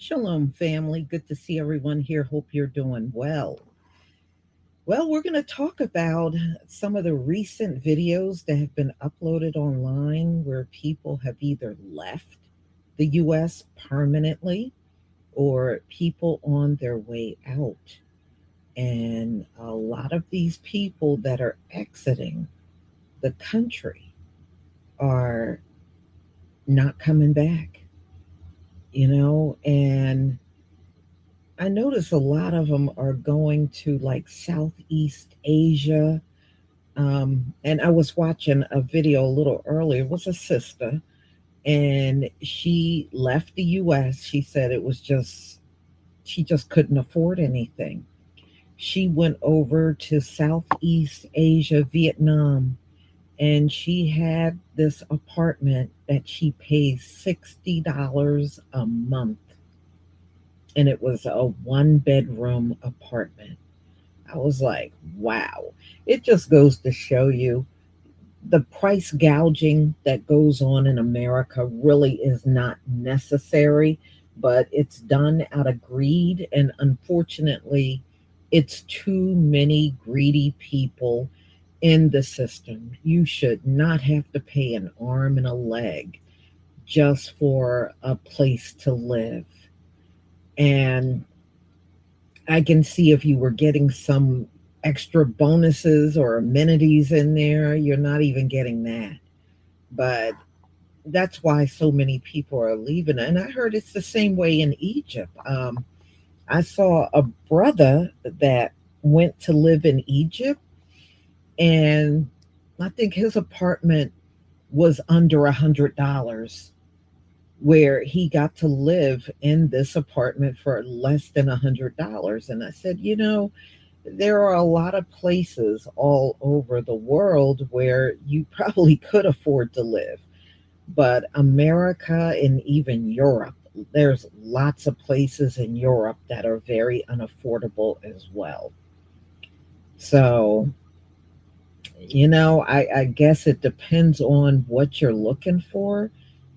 Shalom, family. Good to see everyone here. Hope you're doing well. Well, we're going to talk about some of the recent videos that have been uploaded online where people have either left the US permanently or people on their way out. And a lot of these people that are exiting the country are not coming back, and I notice a lot of them are going to like Southeast Asia. And I was watching a video a little earlier. It was a sister, and she left the US. She said it was she just couldn't afford anything. She went over to Southeast Asia, Vietnam, and she had this apartment that she pays $60 a month. And it was a one bedroom apartment. I was like, wow. It just goes to show you the price gouging that goes on in America really is not necessary, but it's done out of greed. And unfortunately, it's too many greedy people in the system. You should not have to pay an arm and a leg just for a place to live. And I can see if you were getting some extra bonuses or amenities in there, you're not even getting that. But that's why so many people are leaving. And I heard it's the same way in Egypt. I saw a brother that went to live in Egypt, and I think his apartment was under $100, where he got to live in this apartment for less than $100. And I said, there are a lot of places all over the world where you probably could afford to live. But America and even Europe, there's lots of places in Europe that are very unaffordable as well. So, I guess it depends on what you're looking for.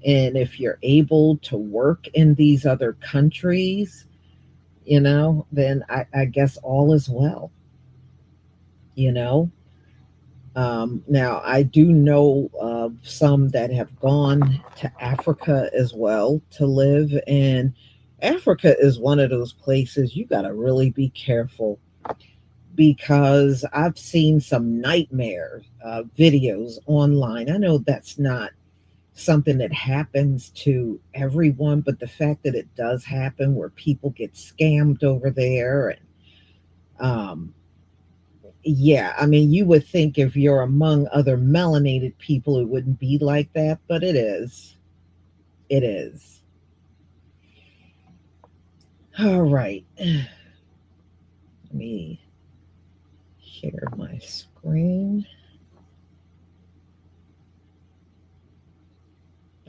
And if you're able to work in these other countries, then I guess all is well, you know. Now, I do know of some that have gone to Africa as well to live. And Africa is one of those places you got to really be careful, because I've seen some nightmare videos online. I know that's not something that happens to everyone, but the fact that it does happen where people get scammed over there. And yeah, I mean, you would think if you're among other melanated people, it wouldn't be like that, but it is. It is. All right. Let me share my screen.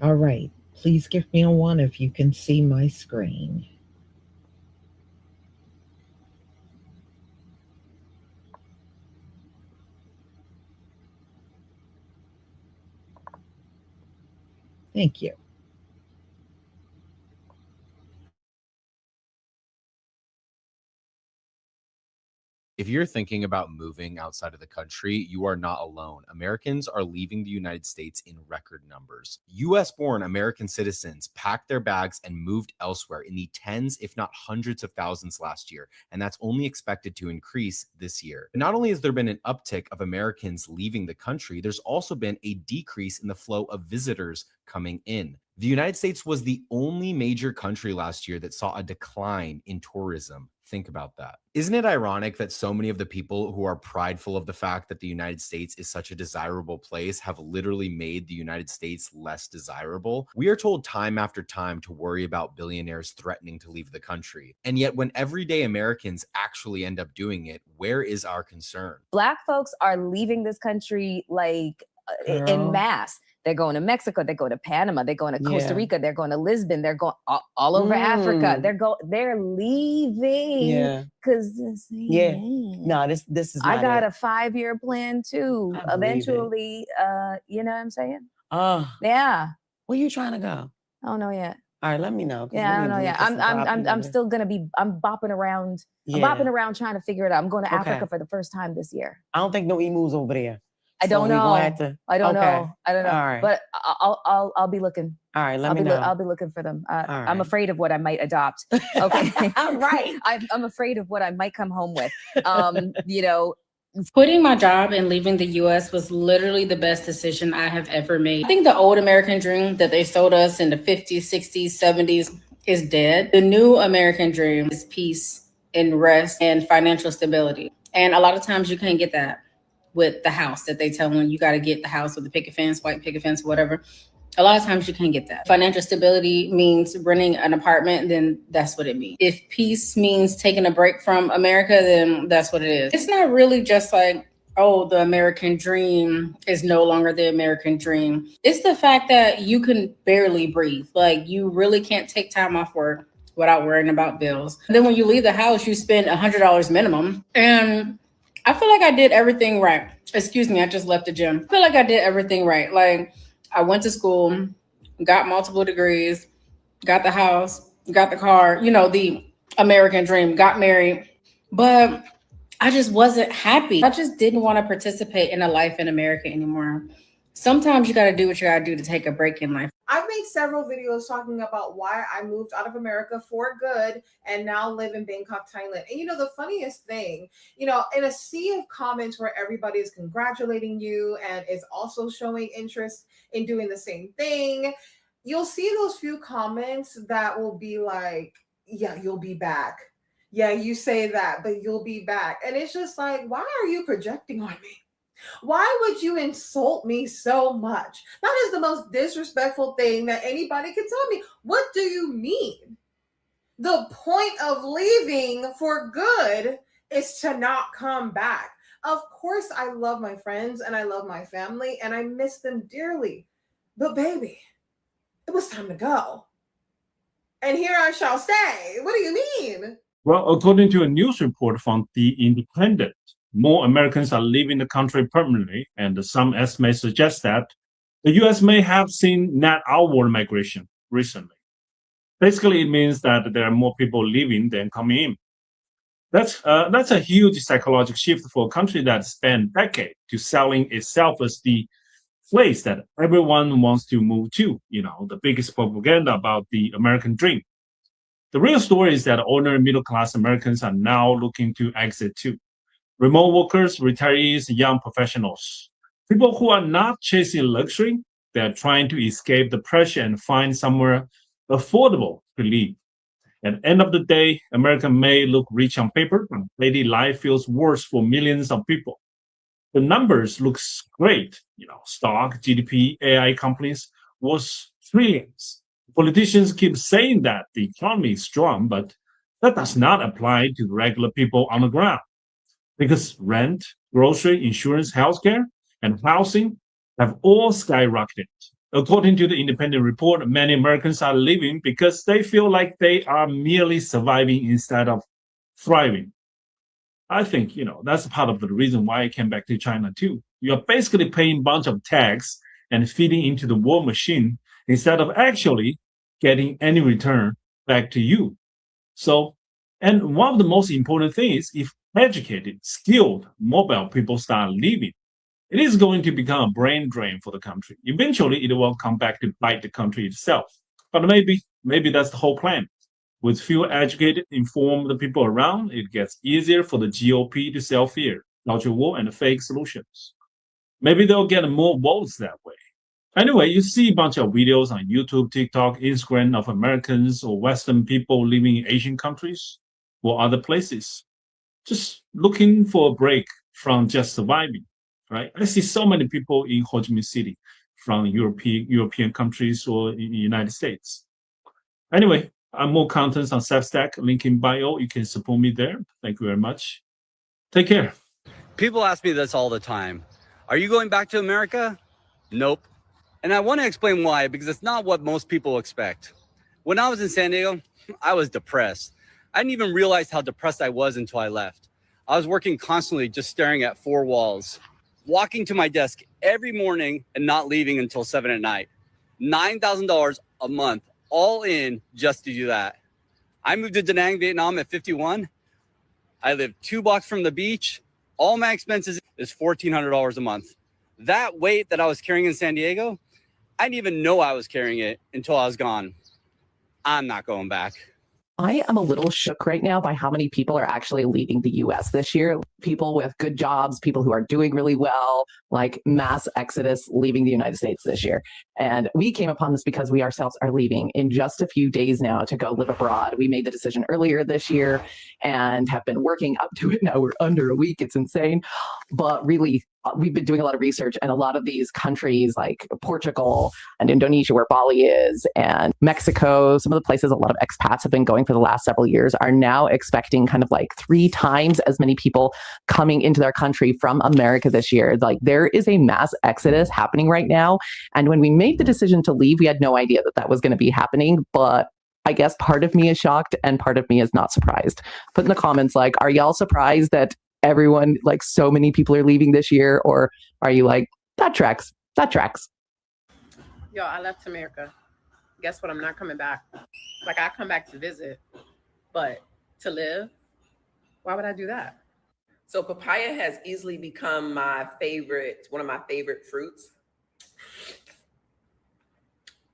All right. Please give me a one if you can see my screen. Thank you. If you're thinking about moving outside of the country, you are not alone. Americans are leaving the United States in record numbers. US born American citizens packed their bags and moved elsewhere in the tens, if not hundreds of thousands last year, and that's only expected to increase this year. But not only has there been an uptick of Americans leaving the country, there's also been a decrease in the flow of visitors coming in. The United States was the only major country last year that saw a decline in tourism. Think about that. Isn't it ironic that so many of the people who are prideful of the fact that the United States is such a desirable place have literally made the United States less desirable? We are told time after time to worry about billionaires threatening to leave the country. And yet, when everyday Americans actually end up doing it, where is our concern? Black folks are leaving this country like in Girl. mass. They're going to Mexico. They go to Panama. They're going to Costa Yeah. Rica. They're going to Lisbon. They're going all over Africa. They're leaving. Yeah. Because Yeah. No, this is I not got it. a 5-year plan too. I believe it. Eventually, you know what I'm saying? Oh, Yeah. where you trying to go? I don't know yet. All right, let me know. Yeah, I don't know. Yeah, I'm still gonna be. I'm bopping around. I'm bopping around trying to figure it out. I'm going to Africa for the first time this year. I don't think no emus over there. I don't know. I don't know. I don't know. All right. But I'll be looking. All right, let me know. I'll be looking for them. Right. I'm afraid of what I might adopt. Okay. Right. I'm afraid of what I might come home with. You know. Quitting my job and leaving the US was literally the best decision I have ever made. I think the old American dream that they sold us in the 50s, 60s, 70s is dead. The new American dream is peace and rest and financial stability. And a lot of times you can't get that with the house that they tell you got to get the house with the picket fence, white picket fence, whatever. A lot of times you can't get that. Financial stability means renting an apartment, then that's what it means. If peace means taking a break from America, then that's what it is. It's not really just like, oh, the American dream is no longer the American dream. It's the fact that you can barely breathe. Like you really can't take time off work without worrying about bills. And then when you leave the house, you spend $100 minimum. And I feel like I did everything right. Excuse me, I just left the gym. I feel like I did everything right. Like I went to school, got multiple degrees, got the house, got the car, you know, the American dream, got married, but I just wasn't happy. I just didn't want to participate in a life in America anymore. Sometimes you got to do what you got to do to take a break in life. I've made several videos talking about why I moved out of America for good and now live in Bangkok, Thailand. And you know, the funniest thing, you know, in a sea of comments where everybody is congratulating you and is also showing interest in doing the same thing, you'll see those few comments that will be like, yeah, you'll be back. Yeah, you say that, but you'll be back. And it's just like, why are you projecting on me? Why would you insult me so much? That is the most disrespectful thing that anybody can tell me. What do you mean? The point of leaving for good is to not come back. Of course, I love my friends and I love my family and I miss them dearly. But baby, it was time to go. And here I shall stay. What do you mean? Well, according to a news report from The Independent, more Americans are leaving the country permanently, and some estimates suggest that the U.S. may have seen net outward migration recently. Basically, it means that there are more people leaving than coming in. That's a huge psychological shift for a country that spent decades to selling itself as the place that everyone wants to move to. You know, the biggest propaganda about the American dream. The real story is that ordinary middle-class Americans are now looking to exit too. Remote workers, retirees, young professionals, people who are not chasing luxury, they're trying to escape the pressure and find somewhere affordable to live. At the end of the day, America may look rich on paper, but daily life feels worse for millions of people. The numbers looks great, you know, stock, GDP, AI companies was trillions. Politicians keep saying that the economy is strong, but that does not apply to regular people on the ground. Because rent, grocery, insurance, healthcare, and housing have all skyrocketed. According to the independent report, many Americans are leaving because they feel like they are merely surviving instead of thriving. I think, you know, that's part of the reason why I came back to China too. You're basically paying a bunch of tax and feeding into the war machine instead of actually getting any return back to you. So, and one of the most important things, if educated, skilled, mobile people start leaving, it is going to become a brain drain for the country. Eventually, it will come back to bite the country itself. But maybe that's the whole plan. With fewer educated, informed people around, it gets easier for the GOP to sell fear, culture war, and fake solutions. Maybe they'll get more votes that way. Anyway, you see a bunch of videos on YouTube, TikTok, Instagram of Americans or Western people living in Asian countries or other places, just looking for a break from just surviving, right? I see so many people in Ho Chi Minh City from European countries or in the United States. Anyway, I'm more contents on Substack, link in bio. You can support me there. Thank you very much. Take care. People ask me this all the time. Are you going back to America? Nope. And I want to explain why, because it's not what most people expect. When I was in San Diego, I was depressed. I didn't even realize how depressed I was until I left. I was working constantly, just staring at four walls, walking to my desk every morning and not leaving until 7 at night. $9,000 a month all in just to do that. I moved to Da Nang, Vietnam at 51. I live 2 blocks from the beach. All my expenses is $1,400 a month. That weight that I was carrying in San Diego, I didn't even know I was carrying it until I was gone. I'm not going back. I am a little shook right now by how many people are actually leaving the US this year. People with good jobs, people who are doing really well, like mass exodus leaving the United States this year. And we came upon this because we ourselves are leaving in just a few days now to go live abroad. We made the decision earlier this year and have been working up to it now. We're under a week. It's insane. But really, we've been doing a lot of research, and a lot of these countries like Portugal and Indonesia, where Bali is, and Mexico, some of the places a lot of expats have been going for the last several years, are now expecting kind of like 3 times as many people coming into their country from America this year. Like, there is a mass exodus happening right now. And when we made the decision to leave, we had no idea that that was going to be happening. But I guess part of me is shocked and part of me is not surprised. Put in the comments, like, are y'all surprised that everyone, like so many people are leaving this year? Or are you like, that tracks, that tracks? Yo, I left America. Guess what? I'm not coming back. Like, I come back to visit, but to live, why would I do that? So papaya has easily become my favorite, one of my favorite fruits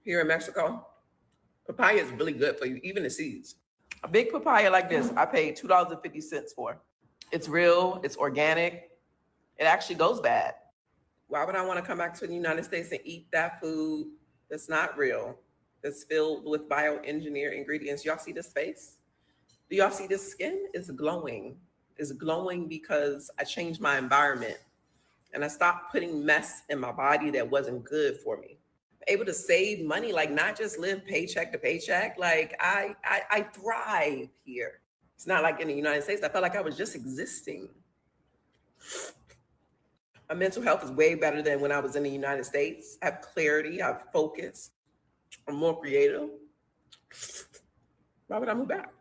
here in Mexico. Papaya is really good for you, even the seeds. A big papaya like this, I paid $2.50 for. It's real, it's organic. It actually goes bad. Why would I want to come back to the United States and eat that food that's not real, that's filled with bioengineered ingredients? Y'all see this face? Do y'all see this skin? It's glowing. It's glowing because I changed my environment and I stopped putting mess in my body that wasn't good for me. Able to save money, like not just live paycheck to paycheck. Like I thrive here. It's not like in the United States. I felt like I was just existing. My mental health is way better than when I was in the United States. I have clarity, I have focus. I'm more creative. Why would I move back?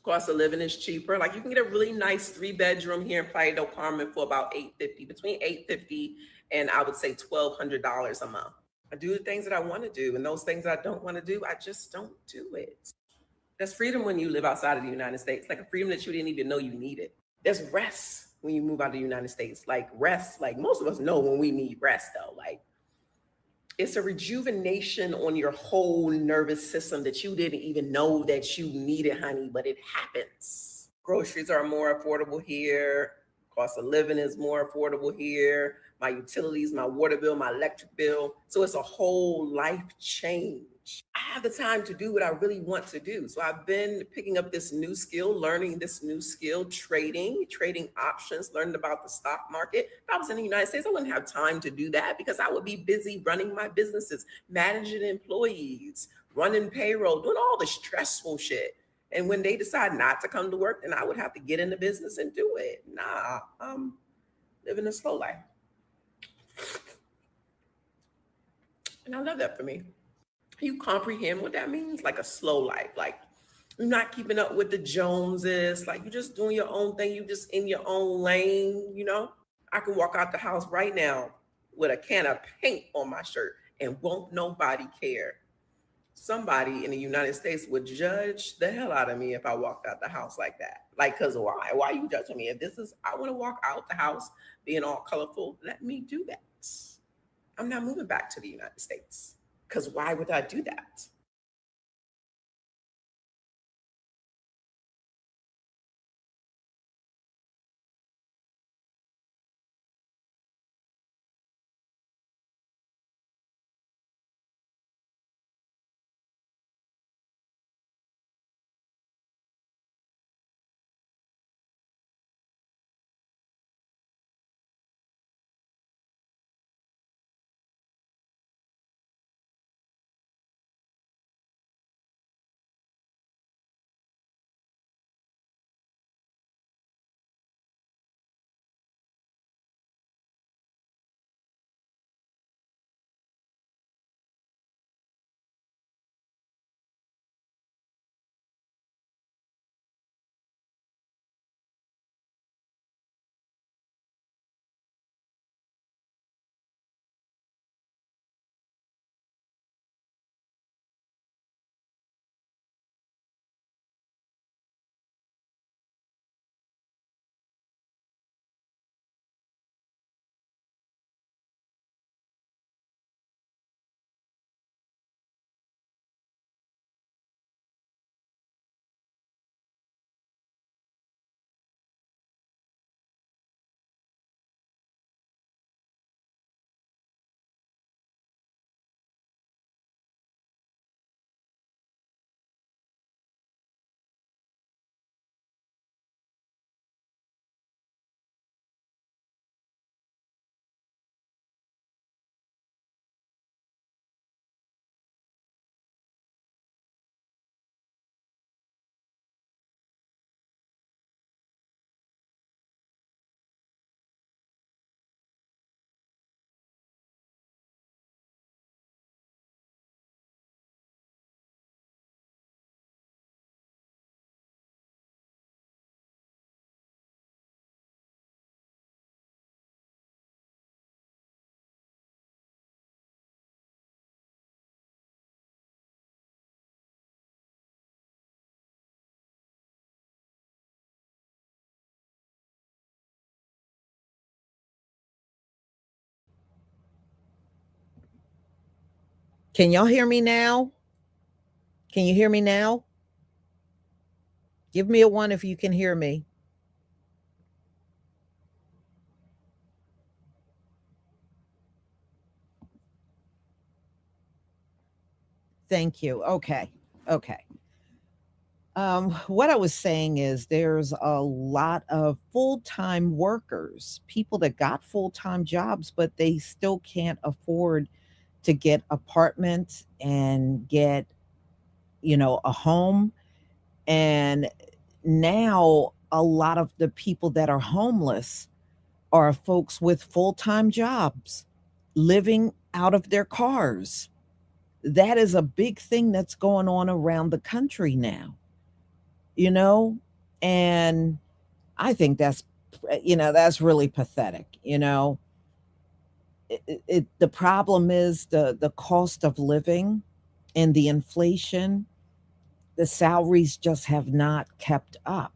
Cost of living is cheaper. Like, you can get a really nice 3-bedroom here in Playa del Carmen for about $850, between $850 and I would say $1,200 a month. I do the things that I want to do, and those things I don't want to do, I just don't do it. There's freedom when you live outside of the United States, like a freedom that you didn't even know you needed. There's rest when you move out of the United States, like rest, like most of us know when we need rest though. Like, it's a rejuvenation on your whole nervous system that you didn't even know that you needed, honey, but it happens. Groceries are more affordable here. Cost of living is more affordable here. My utilities, my water bill, my electric bill. So it's a whole life change. I have the time to do what I really want to do. So I've been picking up this new skill, learning this new skill, trading options, learning about the stock market. If I was in the United States, I wouldn't have time to do that because I would be busy running my businesses, managing employees, running payroll, doing all the stressful shit. And when they decide not to come to work, then I would have to get in the business and do it. Nah, I'm living a slow life. And I love that for me. You comprehend what that means? Like a slow life. Like, you're not keeping up with the Joneses. Like, you're just doing your own thing. You just in your own lane, you know? I can walk out the house right now with a can of paint on my shirt and won't nobody care. Somebody in the United States would judge the hell out of me if I walked out the house like that. Like, cause why? Why are you judging me? If this is, I want to walk out the house being all colorful, let me do that. I'm not moving back to the United States. Because why would I do that? Can y'all hear me now? Can you hear me now? Give me a one if you can hear me. Thank you. Okay. Okay. What I was saying is there's a lot of full time workers, people that got full time jobs, but they still can't afford to get apartments and get, a home. And now a lot of the people that are homeless are folks with full time jobs living out of their cars. That is a big thing that's going on around the country now, you know? And I think that's really pathetic, the problem is the cost of living and the inflation. The salaries just have not kept up.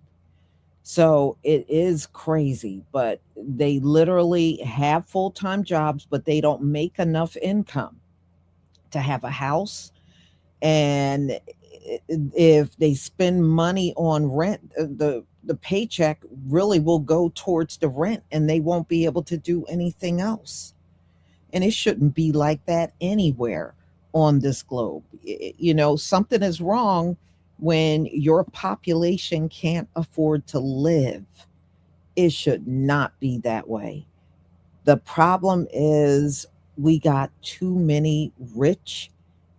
So it is crazy, but they literally have full-time jobs, but they don't make enough income to have a house. And if they spend money on rent, the paycheck really will go towards the rent and they won't be able to do anything else. And it shouldn't be like that anywhere on this globe. Something is wrong when your population can't afford to live. It should not be that way. The problem is we got too many rich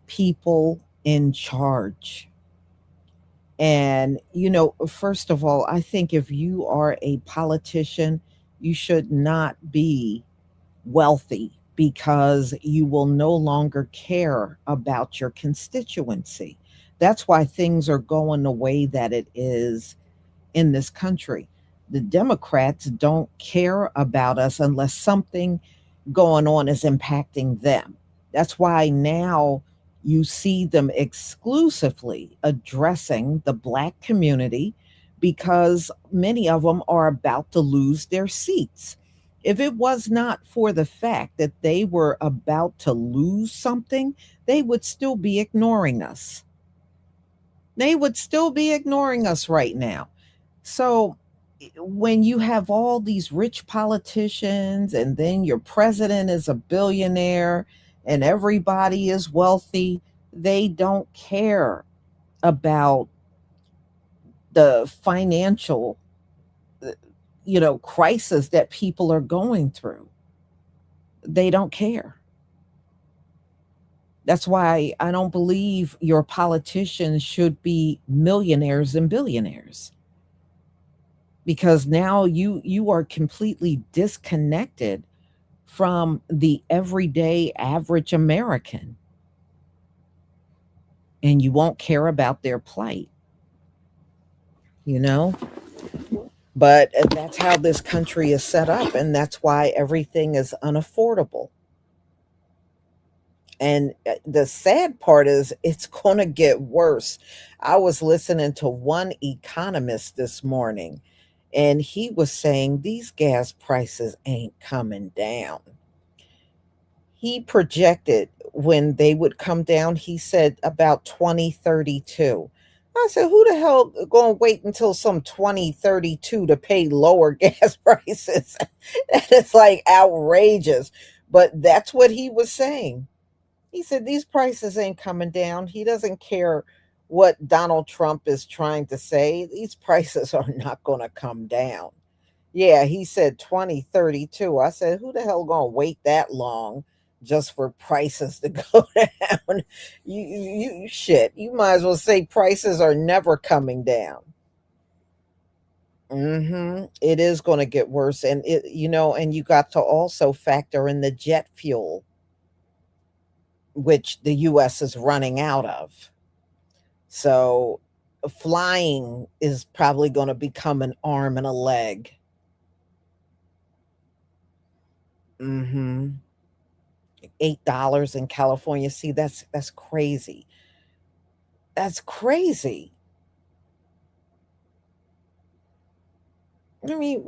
people in charge. And, first of all, I think if you are a politician, you should not be wealthy because you will no longer care about your constituency. That's why things are going the way that it is in this country. The Democrats don't care about us unless something going on is impacting them. That's why now you see them exclusively addressing the Black community because many of them are about to lose their seats. If it was not for the fact that they were about to lose something, they would still be ignoring us. They would still be ignoring us right now. So when you have all these rich politicians and then your president is a billionaire and everybody is wealthy, they don't care about the financial crisis that people are going through. They don't care. That's why I don't believe your politicians should be millionaires and billionaires, because now you are completely disconnected from the everyday average American, and you won't care about their plight, you know? But that's how this country is set up, and that's why everything is unaffordable. And the sad part is it's going to get worse. I was listening to one economist this morning, and he was saying these gas prices ain't coming down. He projected when they would come down, he said about 2032. I said, who the hell going to wait until some 2032 to pay lower gas prices? That is like outrageous. But that's what he was saying. He said these prices ain't coming down. He doesn't care what Donald Trump is trying to say. These prices are not going to come down. Yeah, he said 2032. I said, who the hell going to wait that long just for prices to go down? You shit. You might as well say prices are never coming down. It is going to get worse, and and you got to also factor in the jet fuel, which the US is running out of. So flying is probably going to become an arm and a leg. $8 in California. See, that's crazy. That's crazy. I mean,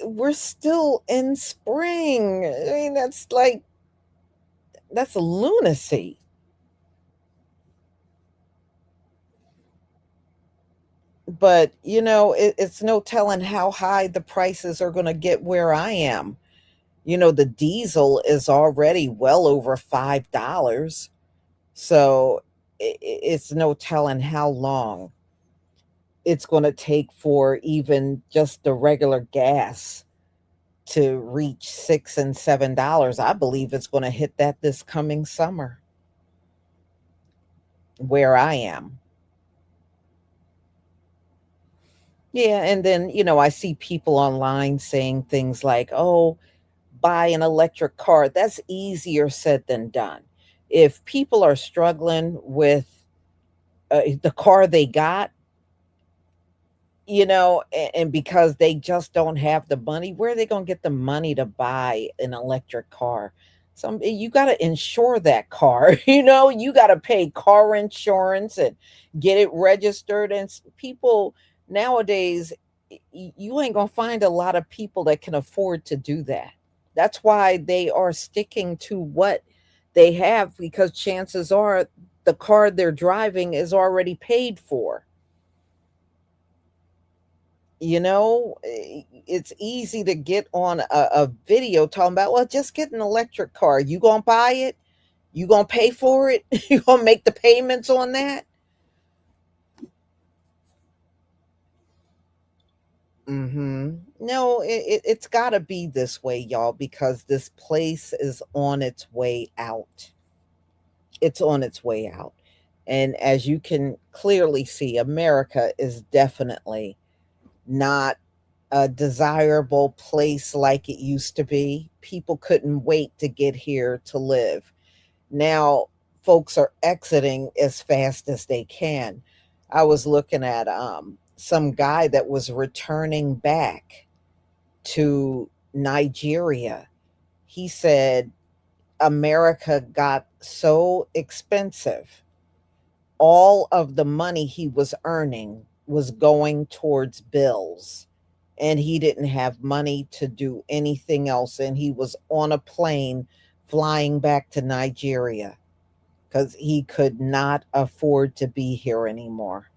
we're still in spring. I mean, that's like That's lunacy. But it's no telling how high the prices are going to get where I am. The diesel is already well over $5. So it's no telling how long it's going to take for even just the regular gas to reach $6 and $7. I believe it's going to hit that this coming summer where I am. Yeah, and then, I see people online saying things like, oh, buy an electric car. That's easier said than done. If people are struggling with the car they got, and because they just don't have the money, where are they going to get the money to buy an electric car? You got to insure that car. You got to pay car insurance and get it registered. And people nowadays, you ain't going to find a lot of people that can afford to do that. That's why they are sticking to what they have, because chances are the car they're driving is already paid for. It's easy to get on a video talking about, well, just get an electric car. You gonna buy it? You gonna pay for it? You gonna make the payments on that? No, it's got to be this way, y'all, because this place is on its way out. It's on its way out. And as you can clearly see, America is definitely not a desirable place like it used to be. People couldn't wait to get here to live. Now, folks are exiting as fast as they can. I was looking at some guy that was returning back to Nigeria. He said America got so expensive. All of the money he was earning was going towards bills, and he didn't have money to do anything else. And he was on a plane flying back to Nigeria because he could not afford to be here anymore.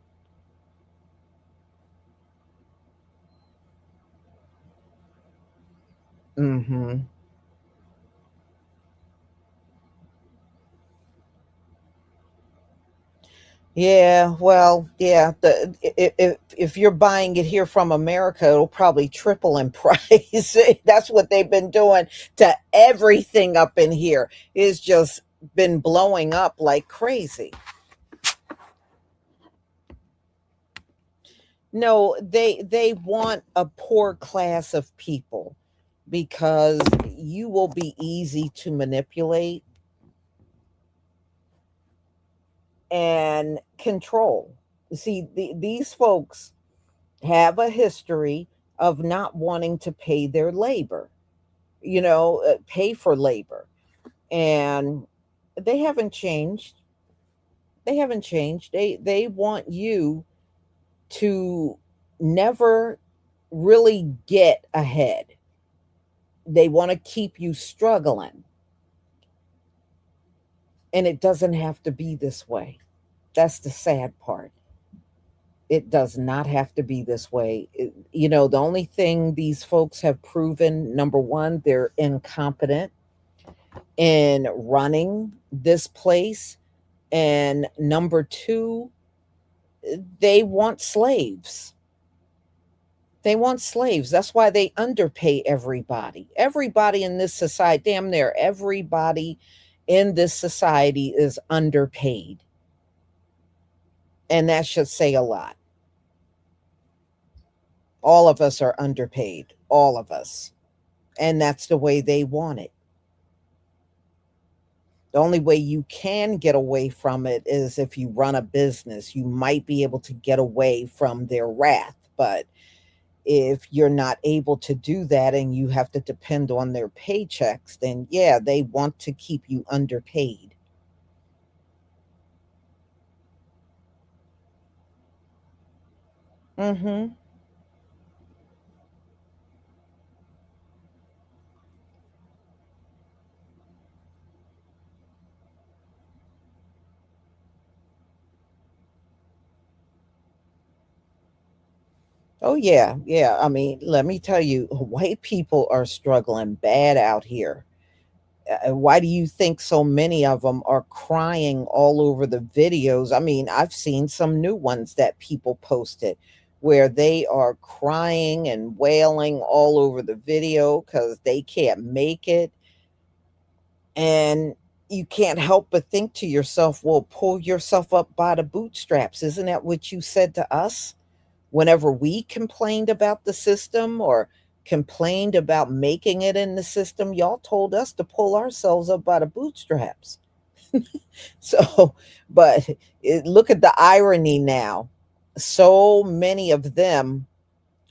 Mm-hmm. Yeah, well, yeah. If you're buying it here from America, it'll probably triple in price. That's what they've been doing to everything up in here. It's just been blowing up like crazy. No, they want a poor class of people because you will be easy to manipulate and control. See, these folks have a history of not wanting to pay their labor, pay for labor. And they haven't changed. They haven't changed. They want you to never really get ahead. They want to keep you struggling. And it doesn't have to be this way. That's the sad part. It does not have to be this way. The only thing these folks have proven, number one, they're incompetent in running this place. And number two, they want slaves. They want slaves. That's why they underpay everybody. Everybody in this society, damn near everybody in this society is underpaid. And that should say a lot. All of us are underpaid. All of us. And that's the way they want it. The only way you can get away from it is if you run a business. You might be able to get away from their wrath. But if you're not able to do that and you have to depend on their paychecks, then yeah, they want to keep you underpaid. Mm-hmm. Oh yeah, yeah. I mean, let me tell you, white people are struggling bad out here. Why do you think so many of them are crying all over the videos? I mean, I've seen some new ones that people posted where they are crying and wailing all over the video because they can't make it. And you can't help but think to yourself, well, pull yourself up by the bootstraps. Isn't that what you said to us whenever we complained about the system or complained about making it in the system? Y'all told us to pull ourselves up by the bootstraps. So, but look at the irony now. So many of them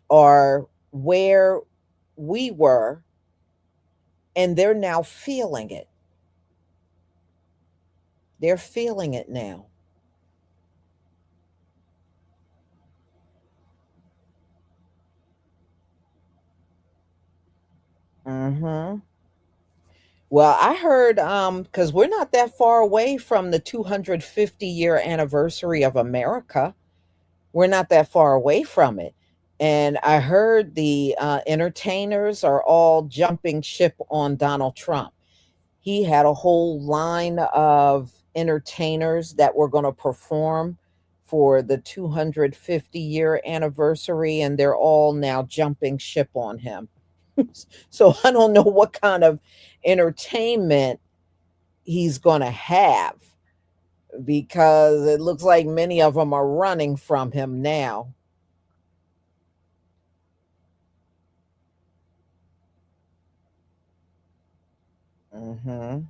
are where we were, and they're now feeling it. They're feeling it now. Mm-hmm. Well, I heard because we're not that far away from the 250-year anniversary of America. We're not that far away from it. And I heard the entertainers are all jumping ship on Donald Trump. He had a whole line of entertainers that were going to perform for the 250-year anniversary, and they're all now jumping ship on him. So I don't know what kind of entertainment he's going to have because it looks like many of them are running from him now. Mm-hmm.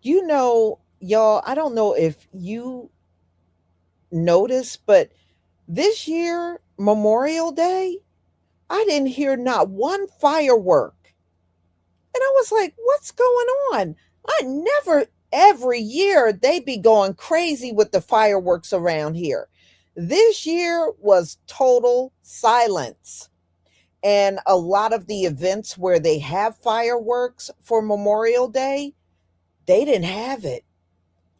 You know, y'all, I don't know if you noticed, but this year, Memorial Day, I didn't hear not one firework. And I was like, what's going on? I never, every year, they be going crazy with the fireworks around here. This year was total silence. And a lot of the events where they have fireworks for Memorial Day, they didn't have it.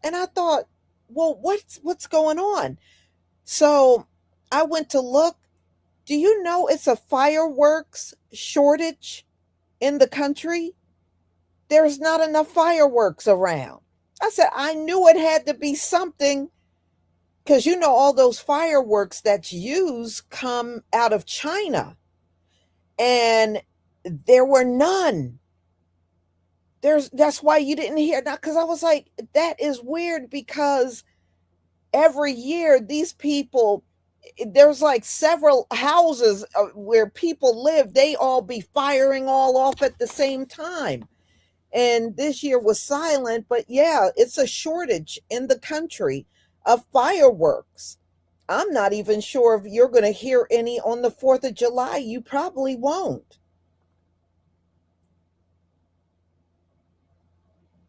And I thought, well, what's going on? So I went to look. Do you know it's a fireworks shortage in the country? There's not enough fireworks around. I said, I knew it had to be something because you know all those fireworks that's used come out of China. And there were none. That's why you didn't hear that, because I was like, that is weird because every year these people, there's like several houses where people live, they all be firing all off at the same time. And this year was silent, but yeah, it's a shortage in the country of fireworks. I'm not even sure if you're going to hear any on the 4th of July. You probably won't.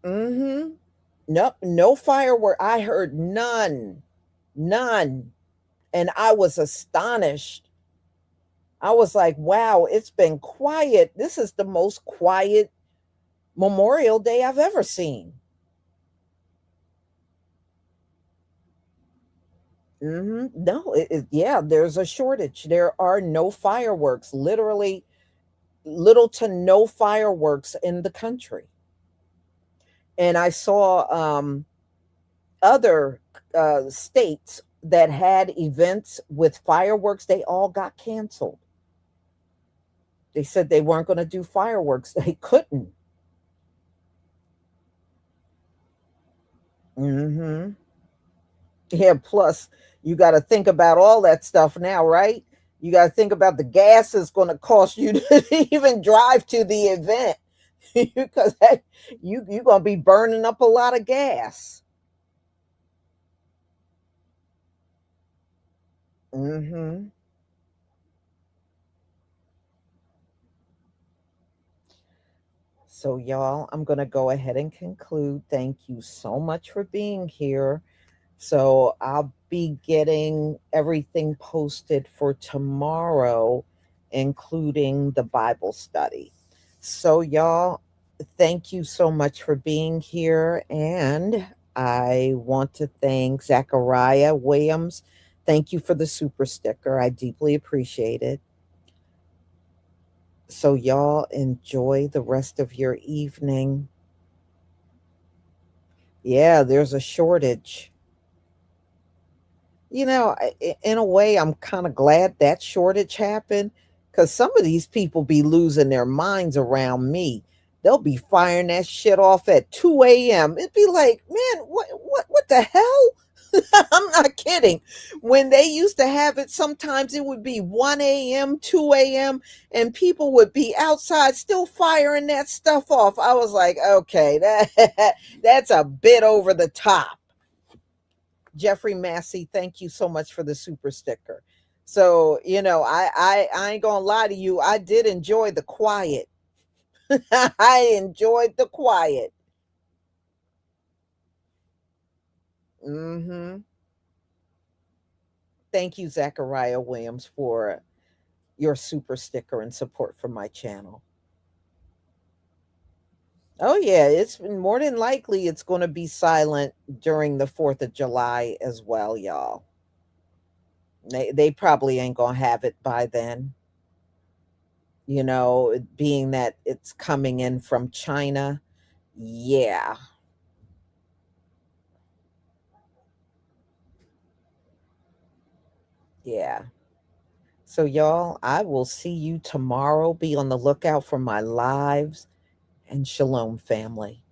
Mm-hmm. No firework. I heard none. None. And I was astonished. I was like, wow, it's been quiet. This is the most quiet Memorial Day I've ever seen. No, yeah, there's a shortage. There are no fireworks, literally little to no fireworks in the country. And I saw other states that had events with fireworks, they all got canceled. They said they weren't going to do fireworks. They couldn't. Mm-hmm. Yeah, plus you got to think about all that stuff now, right? You got to think about the gas is going to cost you to even drive to the event because you're going to be burning up a lot of gas. Mm-hmm. So, y'all, I'm going to go ahead and conclude. Thank you so much for being here. So, I'll be getting everything posted for tomorrow, including the Bible study. So, y'all, thank you so much for being here. And I want to thank Zachariah Williams. Thank you for the super sticker. I deeply appreciate it. So, y'all enjoy the rest of your evening. Yeah, there's a shortage. In a way, I'm kind of glad that shortage happened because some of these people be losing their minds around me. They'll be firing that shit off at 2 a.m. It'd be like, man, what the hell? I'm not kidding. When they used to have it, sometimes it would be 1 a.m., 2 a.m., and people would be outside still firing that stuff off. I was like, okay, that's a bit over the top. Jeffrey Massey, thank you so much for the super sticker. So, I ain't gonna lie to you. I did enjoy the quiet. I enjoyed the quiet. Thank you, Zachariah Williams, for your super sticker and support for my channel. Oh yeah, it's more than likely it's going to be silent during the 4th of July as well, y'all. They probably ain't going to have it by then. Being that it's coming in from China. Yeah. Yeah. So, y'all, I will see you tomorrow. Be on the lookout for my lives, and shalom, family.